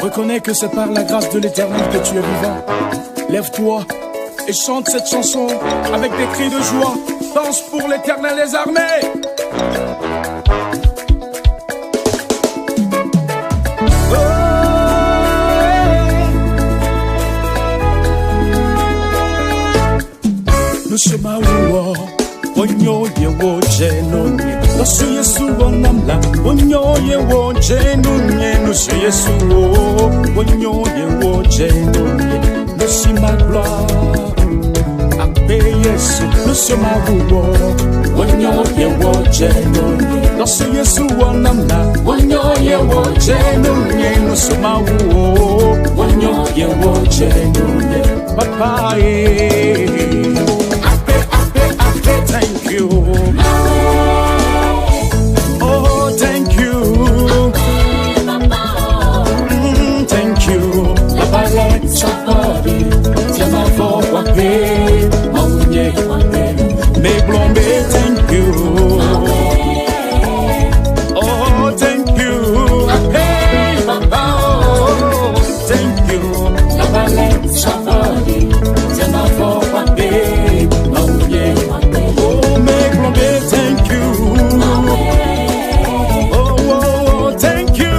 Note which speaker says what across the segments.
Speaker 1: Reconnais que c'est par la grâce de l'Éternel que tu es vivant. Lève-toi et chante cette chanson avec des cris de joie. Danse pour l'Éternel des armées. Nous sommes à Onyo ye wo jenunye Nosu Yesu wonamla Onyo ye wo jenunye Nosu Yesu Onyo ye wo jenunye Nosi ma gloire Ape Yesu Nosu ma wuwo Onyo ye wo jenunye Nosu Yesu wonamla Onyo ye wo jenunye Nosu ma wuwo Onyo ye wo jenunye Papa Thank you. Oh, thank you. Thank you. La palette sapori, tiama for wape, maunye wape. Me blombe, thank you. Oh, thank you. Hey, papa. Oh, thank you. La palette sapori, tiama for wape, maunye wape. Thank you. Oh, thank you.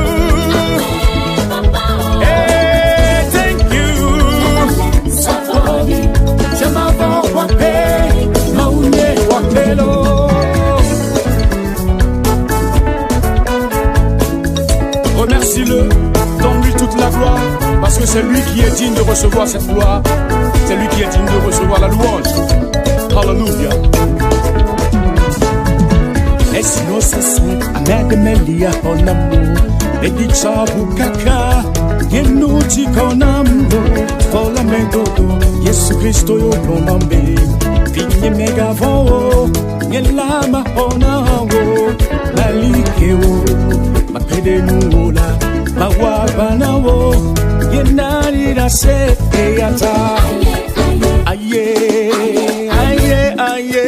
Speaker 1: Hey, thank you. Sapori, chamava wape, maunye wapelo. Remercie-le, donne-lui toute la gloire, parce que c'est lui qui est digne de recevoir cette gloire. C'est lui qui est digne de recevoir la louange. Hallelujah. Esino sese amede melia onamu Edicha bukaka Yenuti konambo Fola medodo Yesu Kristo yo konambe Finye megavo Nyelama onawo Malikeo Mapede nuola Mawabanawo Yenarira se eyata Aye, aye, aye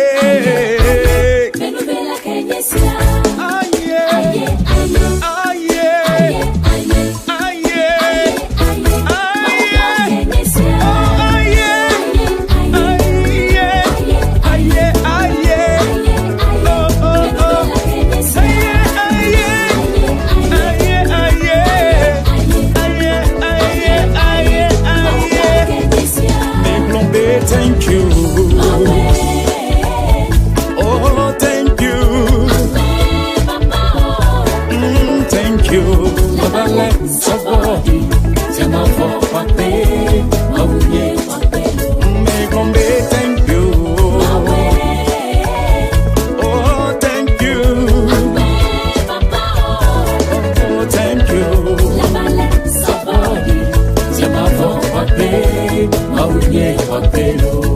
Speaker 1: Thank you. Oh, thank you. Thank you. Baba, let's body. Tiama for pape, mauye pape. Me gombe, thank you. Oh, thank you. Oh, thank you. Baba, let's body. Tiama for pape, mauye pape.